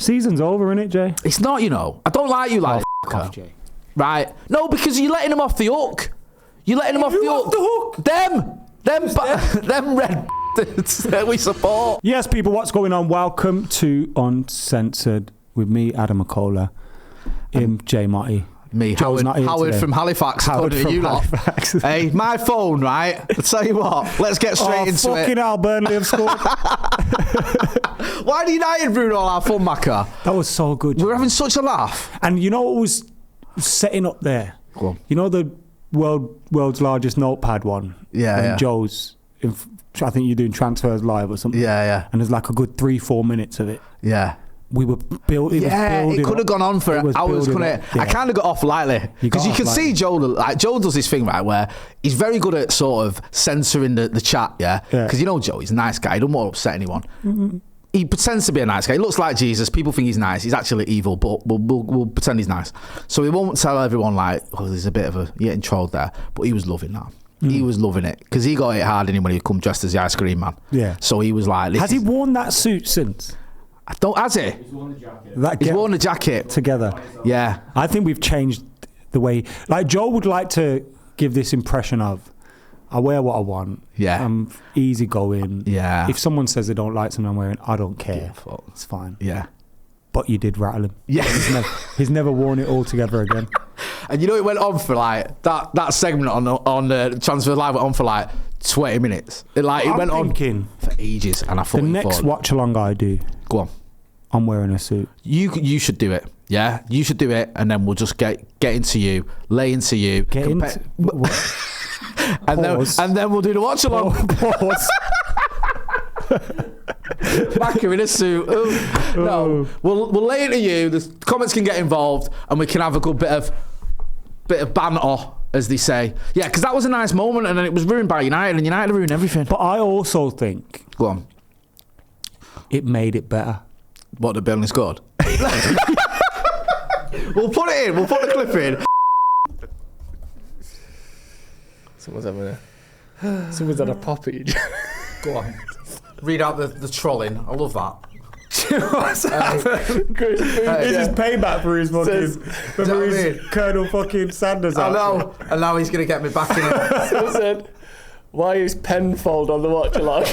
Season's over, innit, Jay? It's not, you know. I don't like you like F*** off, Jay. Right? No, because you're letting them off the hook. You're letting them off the hook. Them red that we support. Yes, people, what's going on? Welcome to Uncensored with me, Adam McKola, Jay Marty. Me, Howard from Halifax. Howard from Halifax. Hey, my phone, right? I'll tell you what, let's get straight into it. Fucking hell, Burnley have scored. Why did United ruin all our fun, Macca? That was so good. We were having such a laugh. And you know what was setting up there? Go on. You know the world's largest notepad one? Yeah. Joe's, I think you're doing transfers live or something. Yeah. And there's like a good 3-4 minutes of it. Yeah. We were building. It could have gone on for hours, couldn't it? Yeah. I kind of got off lightly because you can see Joe. Like Joe does this thing right where he's very good at sort of censoring the chat. Yeah. Because you know Joe, he's a nice guy. He don't want to upset anyone. Mm-hmm. He pretends to be a nice guy. He looks like Jesus. People think he's nice. He's actually evil, but we'll pretend he's nice. So he won't tell everyone like, oh, there's a bit of a getting trolled there. But he was loving that. He was loving it because he got it hard when he come dressed as the ice cream man. Yeah. So he was like, has he worn that suit since? Has he? He's worn the jacket. He's worn the jacket. Together. Yeah. I think we've changed the way. Like, Joe would like to give this impression of, I wear what I want. Yeah. I'm easygoing. Yeah. If someone says they don't like something I'm wearing, I don't care. It's fine. Yeah. But you did rattle him. Yeah. He's never worn it all together again. And you know, it went on for like, that segment on the Transfer Live went on for like 20 minutes. It went on for ages. And I thought the next watch along I do. Go on. I'm wearing a suit. You should do it. Yeah, you should do it, and then we'll just get into you, lay into you, and then we'll do the watch along. Pause. Back in a suit. No, we'll lay into you. The comments can get involved, and we can have a good bit of banter, as they say. Yeah, because that was a nice moment, and then it was ruined by United, and United ruined everything. But I also think, go on, it made it better. What, the Burnley scored? We'll put it in. We'll put the clip in. Someone's had a poppy. Go on. Read out the trolling. I love that. What's happened? This is payback for his fucking Colonel fucking Sanders. I know. And now he's going to get me back in it. Someone said, why is Penfold on the watch along?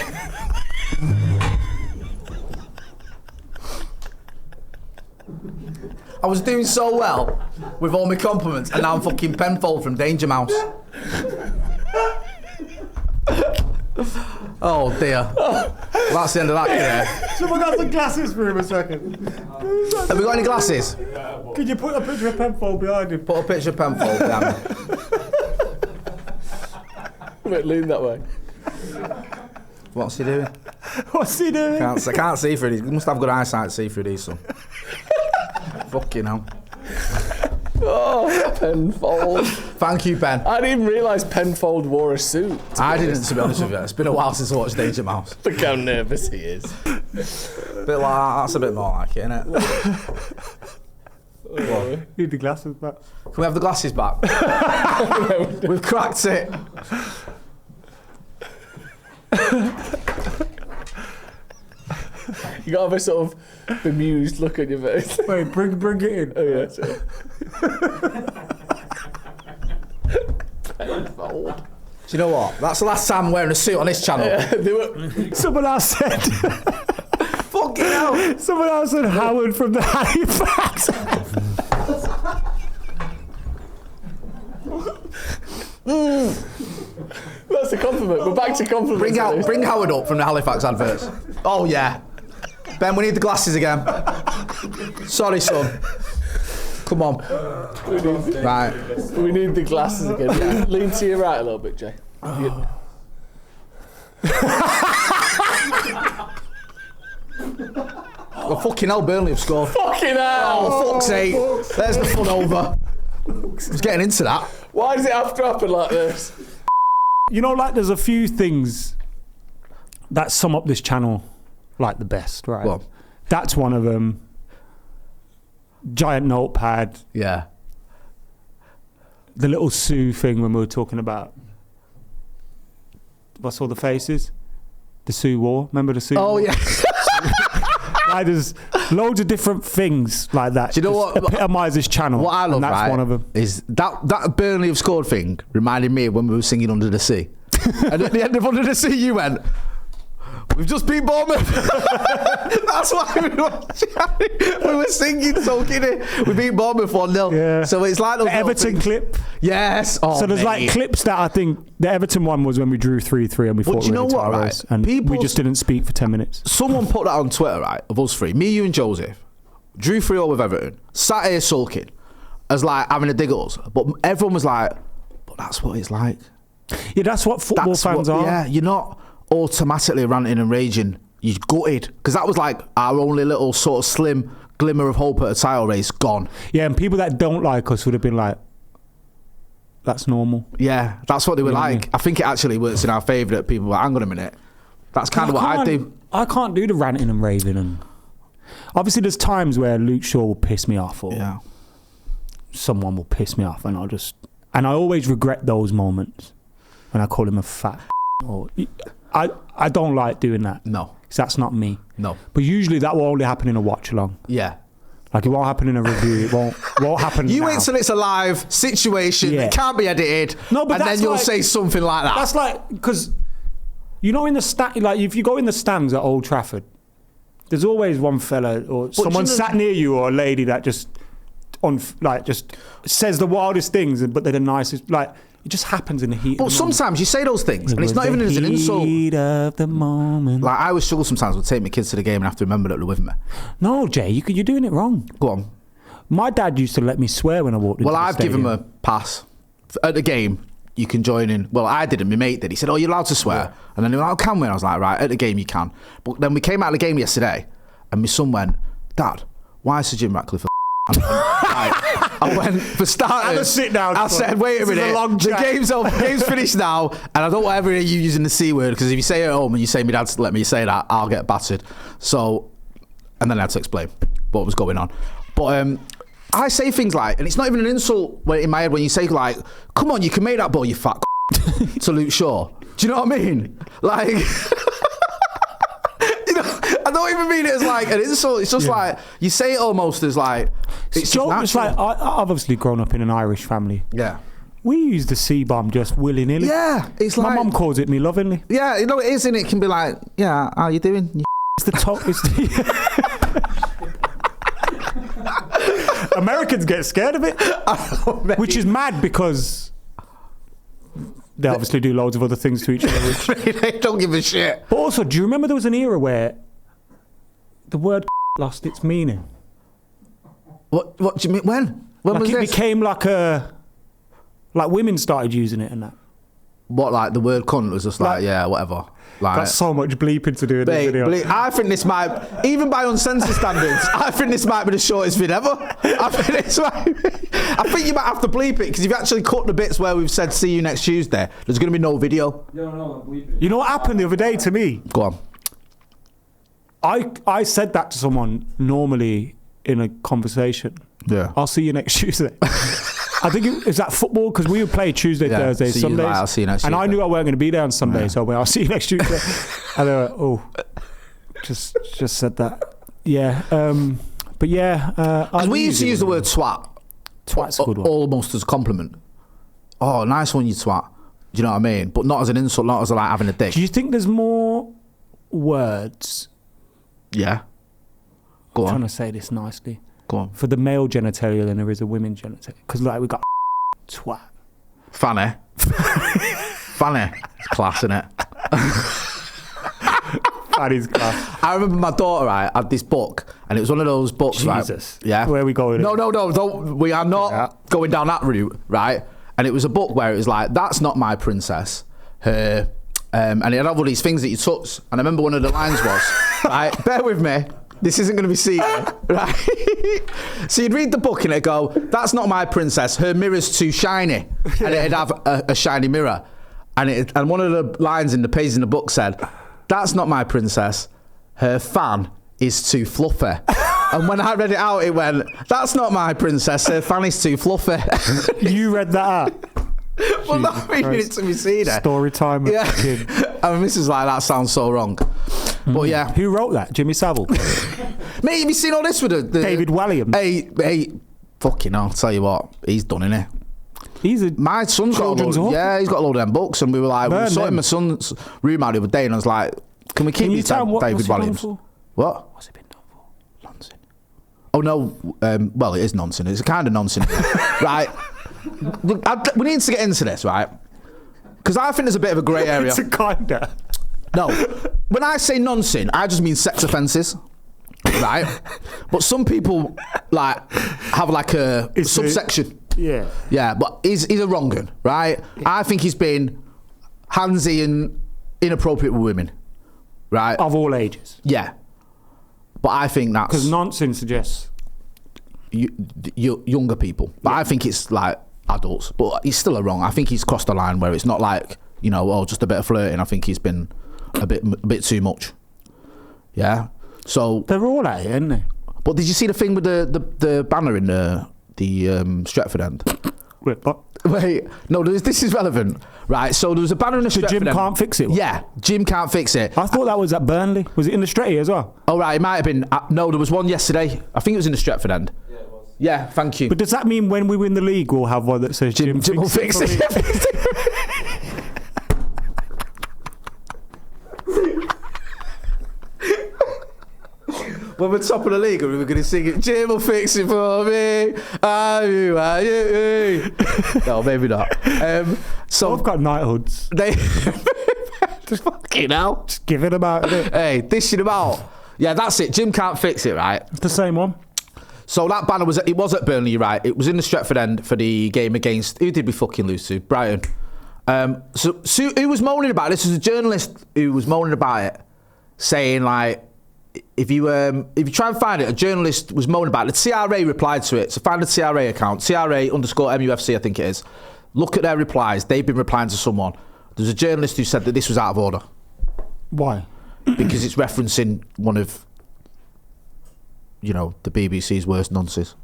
I was doing so well with all my compliments, and now I'm fucking Penfold from Danger Mouse. Oh dear. Well, that's the end of that career. Someone got some glasses for him a second. Have we got any glasses? Could you put a picture of Penfold behind him? Put a picture of Penfold behind me. Wait, lean that way. What's he doing? What's he doing? I can't see through these. You must have good eyesight to see through these, son. Fucking hell. Oh, Penfold. Thank you, Ben. I didn't even realise Penfold wore a suit. I didn't, to be honest with you. It's been a while since I watched Danger Mouse. Look how nervous he is. Bit like that's a bit more like it, isn't it? Need the glasses back. Can we have the glasses back? We've cracked it. You got to have a sort of bemused look on your face. Wait, bring it in. Oh yeah. Penfold. Do you know what? That's the last time I'm wearing a suit on this channel. Yeah, Someone else said. Fucking hell. Someone else said Howard from the Halifax. That's a compliment. We're back to compliments. Bring Howard up from the Halifax adverts. Oh yeah. Ben, we need the glasses again. Sorry, son. Come on. Right. We need the glasses again. Lean to your right a little bit, Jay. Well, fucking hell, Burnley have scored. Fucking hell! Oh, fuck's sake. There's the fun over. I was getting into that. Why does it have to happen like this? You know, like there's a few things that sum up this channel like the best, right? Well, that's one of them. Giant notepad. Yeah. The little Sue thing when we were talking about what's all the faces? The Sue War. Remember the Sue War? Oh, yeah. Why does Loads of different things like that. Do you know what epitomise this channel? What I love, and that's right, one of them. Is that Burnley have scored thing reminded me of when we were singing Under the Sea. And at the end of Under the Sea, you went, "We've just beat Bournemouth." That's why we were singing so giddy. We beat Bournemouth 1-0. Yeah. So it's like the Everton clip. Yes. Oh, so there's like clips that I think the Everton one was when we drew 3-3 and we fought with Towers, and we just didn't speak for 10 minutes. Someone put that on Twitter, right, of us three, me, you and Joseph, drew 3-0 with Everton, sat here sulking as like having a dig at us, but everyone was like, "But that's what it's like." Yeah, that's what football fans are. Yeah, you're not automatically ranting and raging. You're gutted, because that was like our only little sort of slim glimmer of hope at a title race gone. Yeah, and people that don't like us would have been like, "That's normal." Yeah, that's what they were like. I think it actually works in our favour that people were, hang on a minute, that's kind of what I do. I can't do the ranting and raving, and obviously there's times where Luke Shaw will piss me off, or someone will piss me off, and I always regret those moments when I call him a fat or I don't like doing that. No. Because that's not me. No. But usually that will only happen in a watch along. Yeah. Like it won't happen in a review. It won't happen You now. wait till it's a live situation. It can't be edited. No, but and then you'll say something like that. That's like, because you know, in the like if you go in the stands at Old Trafford, there's always one fella or someone sat near you, or a lady that just says the wildest things, but they're the nicest. Like, it just happens in the heat. But sometimes you say those things, and it's not even as an insult. Heat of the moment. Like, I always struggle sometimes with taking my kids to the game and have to remember that they're with me. No, Jay, you're doing it wrong. Go on. My dad used to let me swear when I walked into the I've stadium. given him a pass. At the game, you can join in. Well, I didn't. My mate did. He said, "Oh, you're allowed to swear." Yeah. And then he went, "Oh, can we?" And I was like, "Right, at the game you can." But then we came out of the game yesterday, and my son went, "Dad, why is Sir Jim Ratcliffe a I went, for starters, have a sit down. I said, "Wait a minute, the game's finished now, and I don't want ever hear you using the C word, because if you say it at home and you say my dad's let me say that, I'll get battered." So, and then I had to explain what was going on. But I say things like, and it's not even an insult in my head when you say like, "Come on, you can make that ball, you fat to Luke Shaw." Do you know what I mean? Like, you know, I don't even mean it as like an insult. It's just like, you say it almost as like, it's like, I've obviously grown up in an Irish family. Yeah. We use the C-bomb just willy-nilly. Yeah, it's like, my mum calls it me lovingly. Yeah, you know it is, and it can be like, "Yeah, how you doing?" It's the top. Americans get scared of it, which is mad, because they obviously do loads of other things to each other. They don't give a shit. But also, do you remember there was an era where the word lost its meaning? What do you mean? When like was it this? Became like women started using it and that. What, like the word cunt was just like yeah, whatever. Like, got so much bleeping to do in this video. I think this might, even by uncensored standards, I think this might be the shortest vid ever. I think you might have to bleep it, because if you actually cut the bits where we've said "see you next Tuesday," there's going to be no video. No, bleep it. You know what happened the other day to me? Go on. I said that to someone normally in a conversation. Yeah. "I'll see you next Tuesday." I think it was that football, because we would play Tuesday, Thursday, Sundays. I'll see you next Tuesday. And I knew I weren't going to be there on Sunday, so I went, "I'll see you next Tuesday." And they were, "Oh, just said that." Yeah. But yeah. Because we used to use the word twat. Twat's a good one. Almost as a compliment. "Oh, nice one, you twat." Do you know what I mean? But not as an insult, not as like having a dick. Do you think there's more words? Yeah. Go on. I'm trying to say this nicely. Go on. For the male genitalia than there is a women's genitalia. Because like we got twat. Fanny. Fanny. It's class, isn't it? Fanny's class. I remember my daughter, right, had this book, and it was one of those books, Jesus. Right? Yeah. Where are we going? No, we are not going down that route, right? And it was a book where it was like, "That's not my princess, her," and it had all these things that you touch. And I remember one of the lines was, right, bear with me, this isn't going to be seen, right? So you'd read the book and it'd go, "That's not my princess, her mirror's too shiny," and it'd have a shiny mirror. And one of the lines in the page in the book said, "That's not my princess, her fan is too fluffy." And when I read it out, it went, "That's not my princess, her fan is too fluffy." You read that out? Well, not reading it to me, seen it. Story time. Yeah. And this is like, that sounds so wrong. But yeah. Who wrote that? Jimmy Savile? Mate, have you seen all this with the David Walliams? Hey, fucking hell, I'll tell you what, he's done, innit? My son's got a load, he's got a load of them books, and we were like, we saw in my son's room out the other day, and I was like, can we keep this David Walliams? What? What's it been done for? Nonsense. Oh no, well, it is nonsense. It's a kind of nonsense, right? We need to get into this, right? Because I think there's a bit of a grey area. It's a kinda. No, when I say nonsense, I just mean sex offences, right? But some people like have like a subsection. Yeah, but he's a wrong one, right? Yeah. I think he's been handsy and inappropriate with women, right? Of all ages. Yeah, but I think that's because nonsense suggests younger people. But I think it's like adults. But he's still a wrong. I think he's crossed the line where it's not like just a bit of flirting. I think he's been a bit too much. Yeah. So they're all at it, aren't they? But did you see the thing with the banner in the Stretford end? Wait, what? Wait, no, this is relevant, right? So there was a banner in the Stretford Jim end. Can't fix it. Yeah, Jim can't fix it. I thought that was at Burnley. Was it in the Stretty as well? Oh right, it might have been. No, there was one yesterday. I think it was in the Stretford end. Yeah, it was. Yeah, thank you. But does that mean when we win the league, we'll have one that says Jim will fix it? When we're top of the league, we were going to sing it. Jim will fix it for me. Are you? No, maybe not. So I've got knighthoods. Just fucking hell. Just giving them out. Hey, dishing them out. Yeah, that's it. Jim can't fix it, right? It's the same one. So that banner was at Burnley, right? It was in the Stretford end for the game against, who did we fucking lose to? Brighton. So who was moaning about it? This was a journalist who was moaning about it, saying like, if you try and find it, a journalist was moaning about it. The TRA replied to it. So find the TRA account, TRA_MUFC, I think it is. Look at their replies. They've been replying to someone. There's a journalist who said that this was out of order. Why? Because it's referencing one of, the BBC's worst nonsense.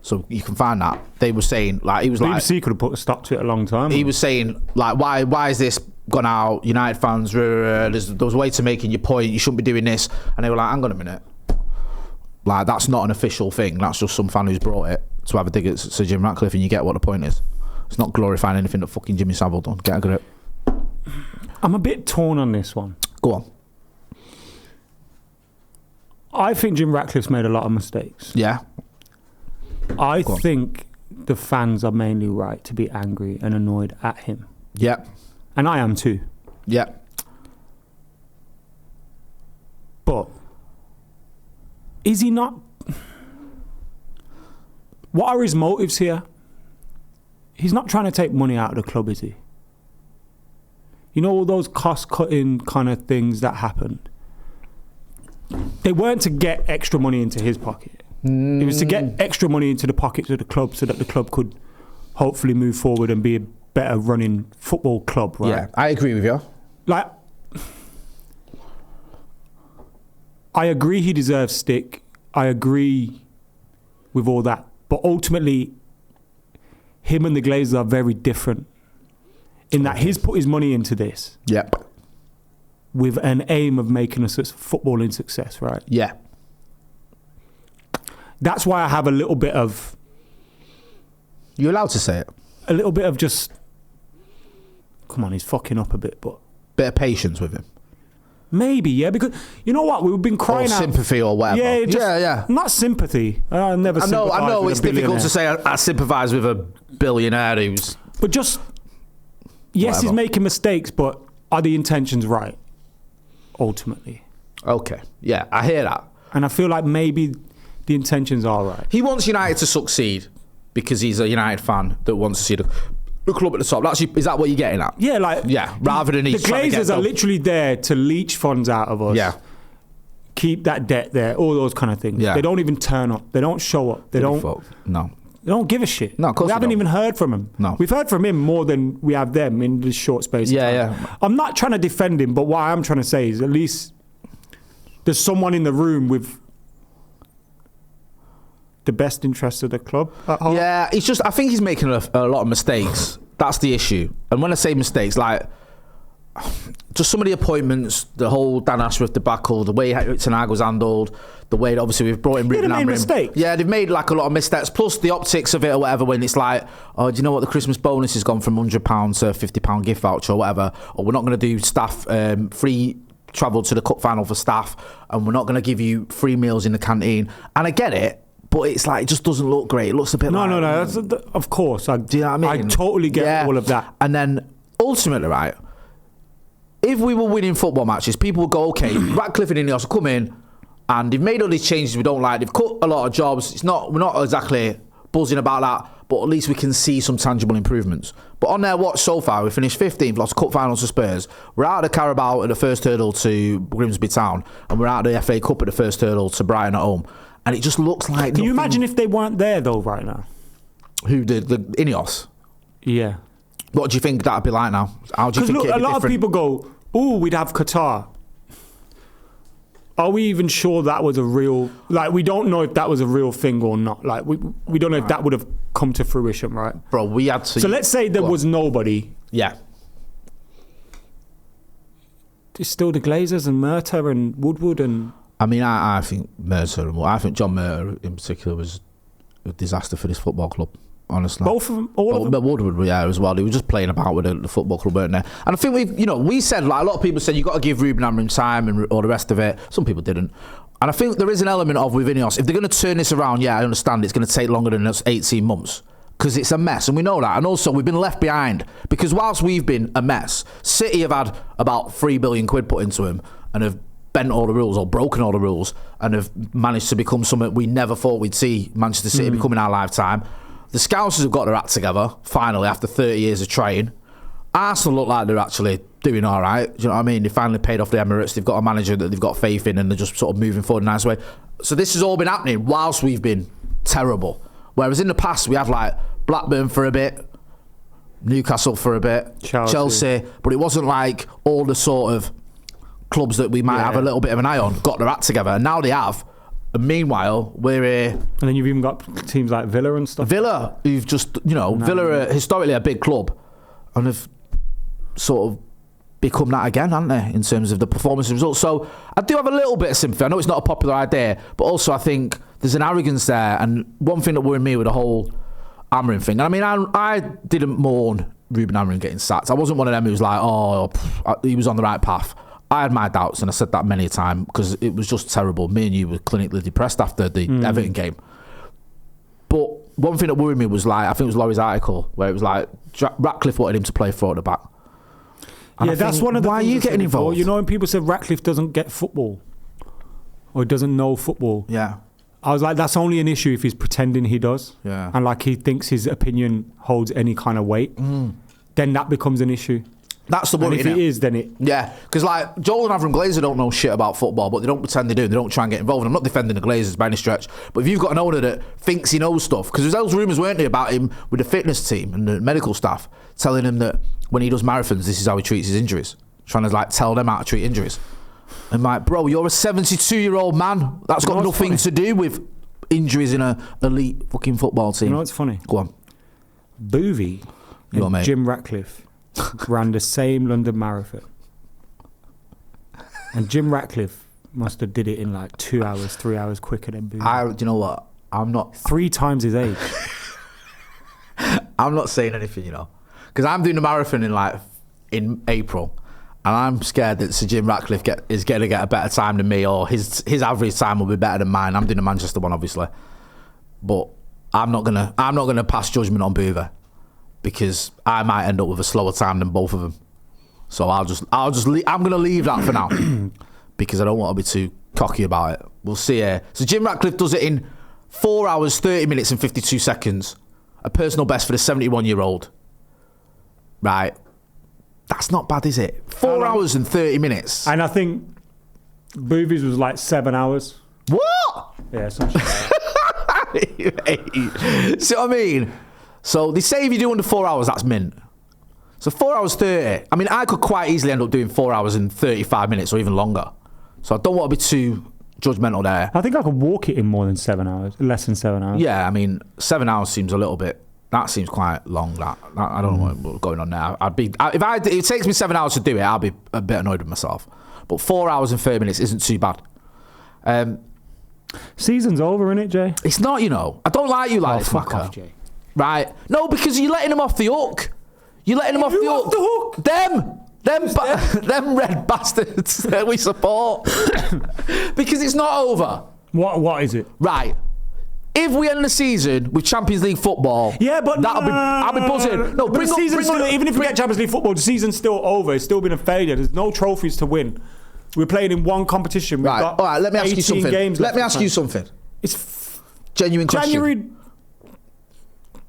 So you can find that. They were saying, like, he was like... BBC could have put a stop to it a long time. He was saying, like, why is this gone out? United fans, there was a way to making your point. You shouldn't be doing this. And they were like, hang on a minute. Like, that's not an official thing. That's just some fan who's brought it to have a dig at Sir Jim Ratcliffe, and you get what the point is. It's not glorifying anything that fucking Jimmy Savile done. Get a grip. I'm a bit torn on this one. Go on. I think Jim Ratcliffe's made a lot of mistakes. Yeah. I think the fans are mainly right to be angry and annoyed at him. Yeah. And I am too. Yeah. But is he not... What are his motives here? He's not trying to take money out of the club, is he? All those cost-cutting kind of things that happened. They weren't to get extra money into his pocket. It was to get extra money into the pockets of the club so that the club could hopefully move forward and be a better running football club, right? Yeah, I agree with you. Like, I agree he deserves stick. I agree with all that. But ultimately, him and the Glazers are very different in that he's put his money into this. Yep. With an aim of making a footballing success, right? Yeah. That's why I have a little bit of... You're allowed to say it. A little bit of just... Come on, he's fucking up a bit, but... Bit of patience with him. Maybe, yeah, because... You know what? We've been crying out... sympathy or whatever. Yeah, yeah. Not sympathy. I know it's difficult to say I sympathise with a billionaire who's... But just... Yes, whatever. He's making mistakes, but are the intentions right? Ultimately. Okay, yeah, I hear that. And I feel like maybe... The intentions are right. He wants United to succeed because he's a United fan that wants to see the club at the top. Is that what you're getting at? Yeah, rather than the Glazers are literally there to leech funds out of us. Yeah. Keep that debt there, all those kind of things. Yeah. They don't even turn up. They don't show up. They don't give a shit. No, of course we haven't even heard from him. No. We've heard from him more than we have them in this short space of time. Yeah. I'm not trying to defend him, but what I am trying to say is at least there's someone in the room with the best interest of the club at heart. Yeah, I think he's making a lot of mistakes. That's the issue. And when I say mistakes, like, just some of the appointments, the whole Dan Ashworth debacle, the way Tenag was handled, the way that obviously we've brought in Ruben Amorim. Mistakes. Yeah, they've made like a lot of missteps, plus the optics of it or whatever, when it's like, oh, do you know what, the Christmas bonus has gone from £100 to £50 gift voucher or whatever, or we're not going to do staff free travel to the cup final for staff, and we're not going to give you free meals in the canteen. And I get it, but it's like, it just doesn't look great. It looks a bit No, of course. Do you know what I mean? I totally get all of that. And then ultimately, right, if we were winning football matches, people would go, okay, Ratcliffe and Ineos come in and they've made all these changes we don't like. They've cut a lot of jobs. We're not exactly buzzing about that, but at least we can see some tangible improvements. But on their watch so far, we finished 15th, lost cup finals to Spurs. We're out of the Carabao at the first hurdle to Grimsby Town, and we're out of the FA Cup at the first hurdle to Brighton at home. And it just looks like Can you imagine if they weren't there though right now? Who did? The Ineos? Yeah. What do you think that'd be like now? How do you think it'd be a lot different? of people go, oh, we'd have Qatar. Are we even sure that was a real... Like, we don't know if that was a real thing or not. Like, we don't know if that would have come to fruition, right? Bro, we had to... So let's say there was nobody. Yeah. It's still the Glazers and Murta and Woodward and... I mean, I think Murta... I think John Murta in particular was a disaster for this football club. Honestly, both of them, all of them. Woodward, yeah, as well. He was just playing about with the football club, weren't they? And I think we said, like, a lot of people said, you got to give Ruben Amorim time and all the rest of it. Some people didn't, and I think there is an element of with Ineos, if they're going to turn this around, yeah, I understand it's going to take longer than 18 months because it's a mess, and we know that. And also, we've been left behind because whilst we've been a mess, City have had about £3 billion put into them and have bent all the rules or broken all the rules and have managed to become something we never thought we'd see Manchester City become in our lifetime. The Scousers have got their act together, finally, after 30 years of trying. Arsenal look like they're actually doing all right. Do you know what I mean? They finally paid off the Emirates. They've got a manager that they've got faith in and they're just sort of moving forward in a nice way. So this has all been happening whilst we've been terrible. Whereas in the past, we had like Blackburn for a bit, Newcastle for a bit, Chelsea. But it wasn't like all the sort of clubs that we might have a little bit of an eye on got their act together. And now they have. And meanwhile, we're here. And then you've even got teams like Villa and stuff. Villa, who've just, Villa are historically a big club and have sort of become that again, haven't they, in terms of the performance results. So I do have a little bit of sympathy. I know it's not a popular idea, but also I think there's an arrogance there. And one thing that worried me with the whole Amorim thing, I mean, I didn't mourn Ruben Amorim getting sacked. I wasn't one of them who was like, he was on the right path. I had my doubts, and I said that many a time because it was just terrible. Me and you were clinically depressed after the Everton game. But one thing that worried me was, like, I think it was Laurie's article where it was like Ratcliffe wanted him to play 4 at the back. And that's one of the. Why are you getting involved? You know, when people said Ratcliffe doesn't get football or doesn't know football. Yeah. I was like, that's only an issue if he's pretending he does. Yeah. And like he thinks his opinion holds any kind of weight. Then that becomes an issue. That's the one. And if it is, then it... Yeah, because like Joel and Avram Glazer don't know shit about football, but they don't pretend they do. They don't try and get involved. And I'm not defending the Glazers by any stretch, but if you've got an owner that thinks he knows stuff, because there's those rumours, weren't there, about him with the fitness team and the medical staff telling him that when he does marathons, this is how he treats his injuries, trying to like tell them how to treat injuries. I'm like, bro, you're a 72-year-old man. That's got nothing to do with injuries in a elite fucking football team. You know what's funny? Go on. Boovy and Jim Ratcliffe ran the same London Marathon, and Jim Ratcliffe must have did it in like 2 hours, 3 hours quicker than Boovy. Do you know what? I'm not 3 times his age. I'm not saying anything, because I'm doing the marathon in April, and I'm scared that Sir Jim Ratcliffe is going to get a better time than me, or his average time will be better than mine. I'm doing the Manchester one, obviously, but I'm not gonna pass judgment on Boovy, because I might end up with a slower time than both of them. So I'm going to leave that for now because I don't want to be too cocky about it. We'll see here. So Jim Ratcliffe does it in 4 hours, 30 minutes and 52 seconds. A personal best for the 71-year-old. Right. That's not bad, is it? 4 hours and 30 minutes. And I think Boovy's was like 7 hours. What? Yeah, something like that. See what I mean? So they say if you do under 4 hours, that's mint. So 4 hours 30. I mean, I could quite easily end up doing 4 hours and 35 minutes or even longer. So I don't want to be too judgmental there. I think I could walk it in more than 7 hours, less than 7 hours. Yeah, I mean, 7 hours seems a little bit That seems quite long. That I don't know what's going on now. If it takes me 7 hours to do it, I'll be a bit annoyed with myself. But 4 hours and 30 minutes isn't too bad. Season's over, innit, Jay? It's not, I don't like you like this, fuck off, Jay. Right? No, because you're letting them off the hook. You're letting them off the hook. Them red bastards that we support. Because it's not over. What is it? Right. If we end the season with Champions League football, but I'll be buzzing. No, even if we get Champions League football, the season's still over. It's still been a failure. There's no trophies to win. We're playing in one competition. We've got all right, let me ask you something. It's genuine question. January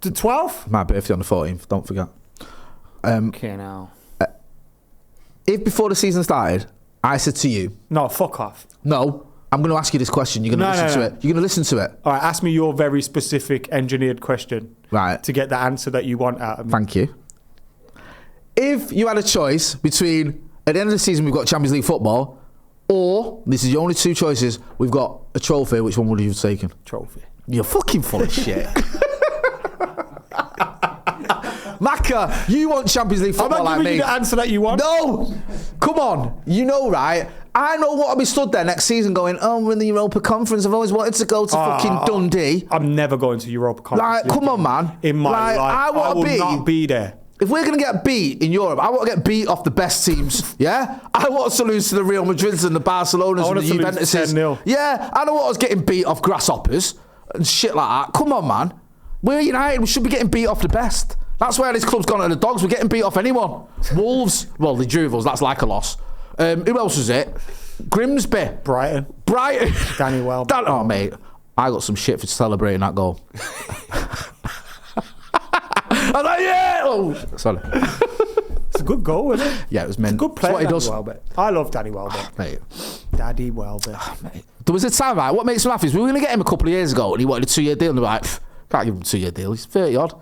the 12th? My birthday on the 14th, don't forget. Okay, now. If before the season started, I said to you... No, fuck off. No. I'm going to ask you this question. You're going to listen to it. You're going to listen to it. All right, ask me your very specific engineered question. Right. To get the answer that you want out of me. Thank you. If you had a choice between, at the end of the season, we've got Champions League football, or, this is your only two choices, we've got a trophy, which one would you have taken? Trophy. You're fucking full of shit. Macca, you want Champions League football like me. I'm not giving you the answer that you want. No! Come on. Right? I know what I'll be stood there next season going, we're in the Europa Conference. I've always wanted to go to fucking Dundee. I'm never going to Europa Conference. Come on, man. In my life, I will not be there. If we're going to get beat in Europe, I want to get beat off the best teams, yeah? I want us to lose to the Real Madrids and the Barcelonas and the Juventuses. Yeah, I don't want us getting beat off grasshoppers and shit like that. Come on, man. We're United. We should be getting beat off the best. That's where this club's gone to the dogs. We're getting beat off anyone. Wolves. Well, they drew with us. That's like a loss. Who else was it? Grimsby. Brighton. Danny Welbeck. Oh, mate. I got some shit for celebrating that goal. I was like, yeah! Oh, sorry. It's a good goal, isn't it? Yeah, it was meant. It's a good play, what he does. Welbeck. I love Danny Welbeck. Mate. Daddy Welbeck. Mate. There was a time, right? What makes me laugh is we were going to get him a couple of years ago and he wanted a 2-year deal and they were like, can't give him a 2-year deal. He's 30-odd.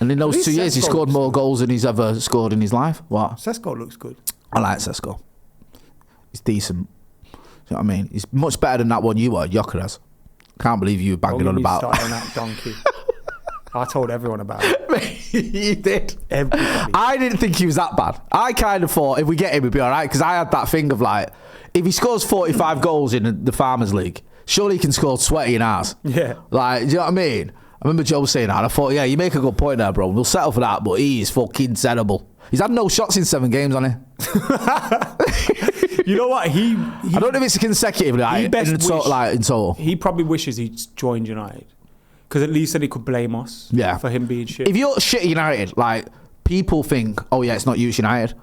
And in those 2 years, he scored more goals than he's ever scored in his life. What? Sesko looks good. I like Sesko. He's decent. You know what I mean? He's much better than that one you were, Gyökeres. Can't believe you were banging on about. On that donkey. I told everyone about it. You did. Everybody. I didn't think he was that bad. I kind of thought if we get him, he'd be all right. Because I had that thing of like, if he scores 45 goals in the Farmers League, surely he can score 20 in ours. Yeah. Like, do you know what I mean? I remember Joe saying that, and I thought, yeah, you make a good point there, bro. We'll settle for that, but he is fucking terrible. He's had no shots in 7 games, hasn't he? You know what? He I don't know if it's consecutive, like, in total. He probably wishes he'd joined United. Because at least then he could blame us for him being shit. If you're shit at United, like, people think, oh yeah, it's not you, it's United.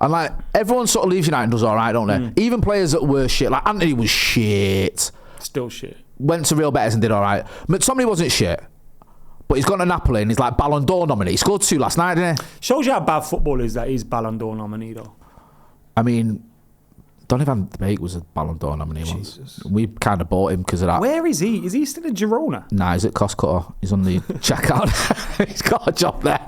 And like, everyone sort of leaves United and does all right, don't they? Even players that were shit, like Anthony was shit. Still shit. Went to Real Betis and did all right. McTominay wasn't shit. But he's gone to Napoli and he's like Ballon d'Or nominee. He scored 2 last night, didn't he? Shows you how bad football is that he's Ballon d'Or nominee, though. I mean, Donny van de Beek was a Ballon d'Or nominee once. We kind of bought him because of that. Where is he? Is he still in Girona? Nah, he's at Cost Cutter. He's on the checkout. He's got a job there.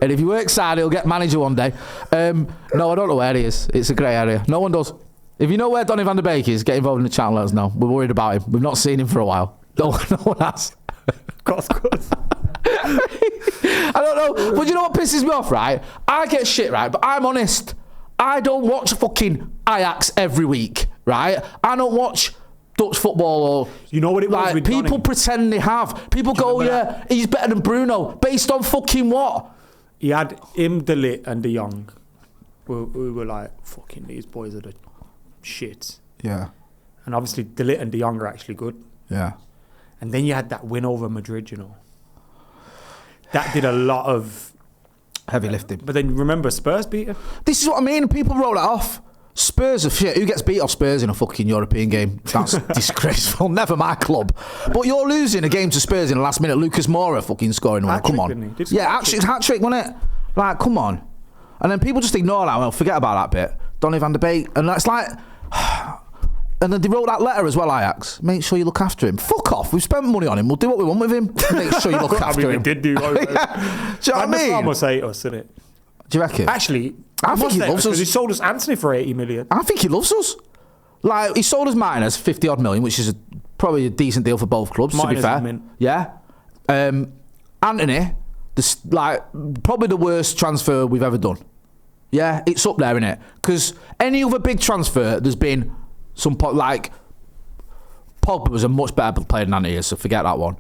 And if he works hard, he'll get manager one day. No, I don't know where he is. It's a grey area. No one does. If you know where Donny van de Beek is, get involved in the chat and let us know. We're worried about him. We've not seen him for a while. No one has. Cost. I don't know. But you know what pisses me off, right? I get shit, right? But I'm honest. I don't watch fucking Ajax every week, right? I don't watch Dutch football or... You know what it was like, with people Donny? Pretend they have. People go, yeah, he's better than Bruno. Based on fucking what? He had him, De Ligt and De Jong. We were like, fucking these boys are the shit. Yeah. And obviously De Ligt and De Jong are actually good. Yeah. And then you had that win over Madrid, you know. That did a lot of... heavy lifting. But then remember, Spurs beat him. This is what I mean. People roll it off. Spurs are shit. Who gets beat off Spurs in a fucking European game? That's disgraceful. Never my club. But you're losing a game to Spurs in the last minute. Lucas Moura fucking scoring one. Come on. Yeah, actually, it's hat-trick, wasn't it? Like, come on. And then people just ignore that. Well, forget about that bit. Donny van de Beek. And that's like... And then they wrote that letter as well, Ajax. Make sure you look after him. Fuck off. We've spent money on him. We'll do what we want with him. Make sure you look after him. We did do. Yeah. Do you know what I mean? Almost hate us, isn't it? Do you reckon? Actually, I think he loves us. He sold us Anthony for 80 million. I think he loves us. Like, he sold us Miners 50 odd million, which is probably a decent deal for both clubs, to be fair. Yeah. Anthony, probably the worst transfer we've ever done. Yeah, it's up there, innit? Because any other big transfer, there's been Pogba was a much better player than Anthony is, so forget that one.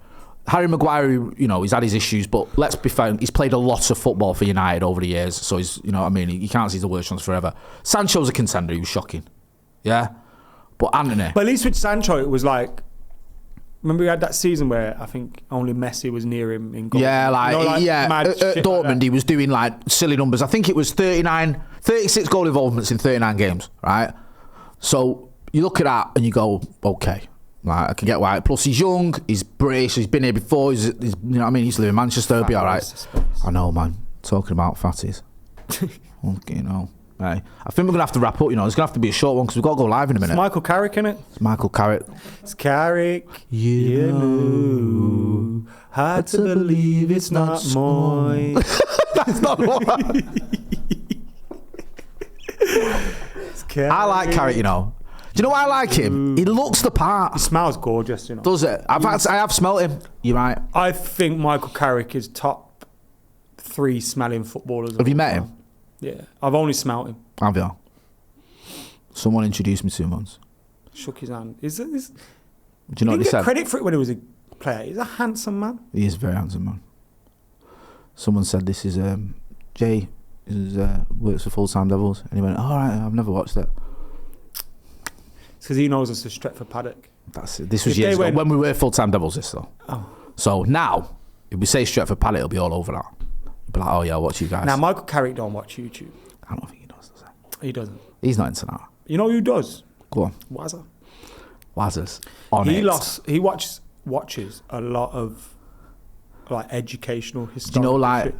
Harry Maguire, he's had his issues, but let's be fair, he's played a lot of football for United over the years, so he's, you can't see he's the worst transfer ever. Sancho's a contender, he was shocking. Yeah? But Anthony. But at least with Sancho, it was like, remember we had that season where I think only Messi was near him in goal? Yeah, at Dortmund, like he was doing silly numbers. I think it was 36 goal involvements in 39 games, right? So you look at that and you go, okay, I can get why. Plus he's young, he's British, he's been here before, he's you know what I mean? He's living in Manchester, he'll be all right. I know, man. Talking about fatties. Right. I think we're going to have to wrap up, It's going to have to be a short one because we've got to go live in a minute. It's Michael Carrick, innit? It's Michael Carrick. It's Carrick. You know, hard to believe it's not mine. That's not what. I like Carrick, Do you know why I like him? He looks the part. He smells gorgeous, Does it? I have smelt him. You're right. I think Michael Carrick is top 3 smelling footballers. Have you met him? Yeah, I've only smelt him. Have you? Someone introduced me to him once. Shook his hand. Do you know what he said? Credit for it when he was a player. He's a handsome man. He is a very handsome man. Someone said this is Jay. Works for Full Time Devils, and he went, "All right, I've never watched it." It's because he knows us as Stretford Paddock. That's it. This was years ago when we were Full Time Devils. This though. Oh. So now, if we say Stretford Paddock, it'll be all over that. Be like, oh yeah, I'll watch you guys. Now Michael Carrick don't watch YouTube. I don't think he does he? He doesn't. He's not into that. You know who does? Go on. Wazzers. He watches a lot of educational historical shit.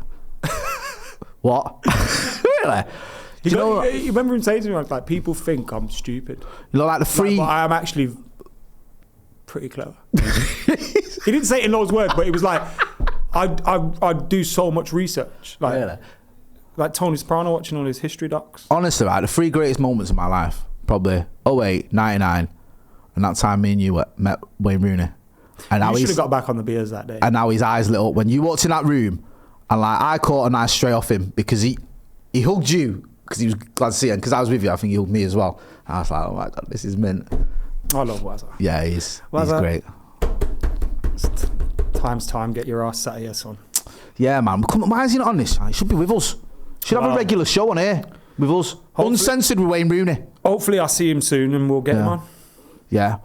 What? Really? You remember him saying to me people think I'm stupid. Like the free. But I am actually pretty clever. He didn't say it in those words, but it was like. I do so much research. Really? Like Tony Soprano watching all his history docs. Honestly, the 3 greatest moments of my life, probably 08, 99, and that time me and you met Wayne Rooney. And you should have got back on the beers that day. And now his eyes lit up. When you walked in that room, and I caught a nice stray off him because he hugged you because he was glad to see you. And because I was with you, I think he hugged me as well. And I was like, oh my God, this is mint. I love Wazza. Yeah, he's great. Time's time, get your ass sat here, son. Yeah, man. Come on, why is he not on this? He should be with us. Should have a regular show on here with us. Uncensored with Wayne Rooney. Hopefully I'll see him soon and we'll get him on. Yeah.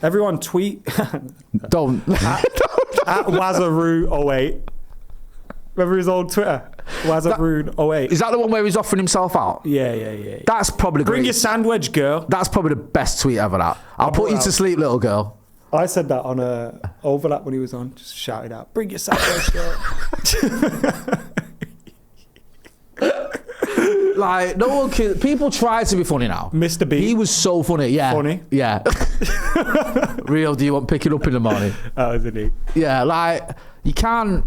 Everyone tweet. Don't. at Wazaroo08. Remember his old Twitter? Wazaroo08. Is that the one where he's offering himself out? Yeah. That's probably Bring your sandwich, girl. That's probbe the best tweet ever, that. I'll put you to sleep, little girl. I said that on a overlap when he was on. Just shouted out, "Bring your sandwich, girl." No one can. People try to be funny now. Mr. B. He was so funny. Yeah. Funny. Yeah. Real. Do you want picking up in the morning? Isn't he? Yeah. You can't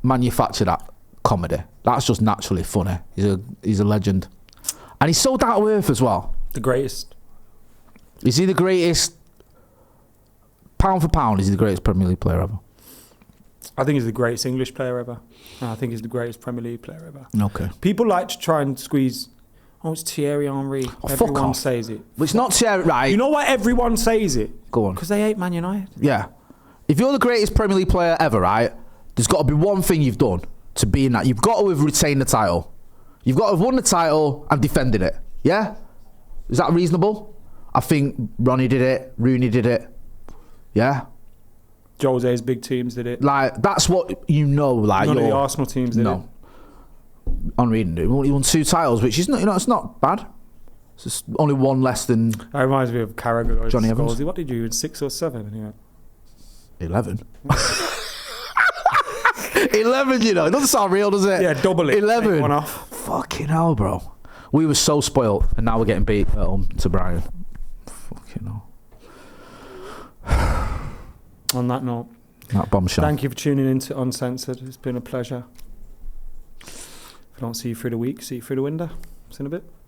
manufacture that comedy. That's just naturally funny. He's a legend, and he's so down to earth as well. The greatest. Is he the greatest? Pound for pound, is he the greatest Premier League player ever? I think he's the greatest English player ever. And I think he's the greatest Premier League player ever. Okay. People like to try and squeeze, it's Thierry Henry. Everyone says it. Well, it's not Thierry, right? You know why everyone says it? Go on. Because they hate Man United. Yeah. If you're the greatest Premier League player ever, right, there's got to be one thing you've done to be in that. You've got to have retained the title. You've got to have won the title and defended it. Yeah? Is that reasonable? I think Ronnie did it. Rooney did it. Yeah. Jose's big teams did it. That's what None of the Arsenal teams did it. Henry didn't do it. He won 2 titles, which is not, it's not bad. It's just only one less than. That reminds me of Carrick or Johnny Evans. What did you in 6 or 7? And he went 11. 11, It doesn't sound real, does it? Yeah, double it. 11. Take one off. Fucking hell, bro. We were so spoilt, and now we're getting beat at home to Brian. Fucking hell. On that note, that bombshell. Thank you for tuning in to Uncensored. It's been a pleasure. If I don't see you through the week, see you through the window. See you in a bit.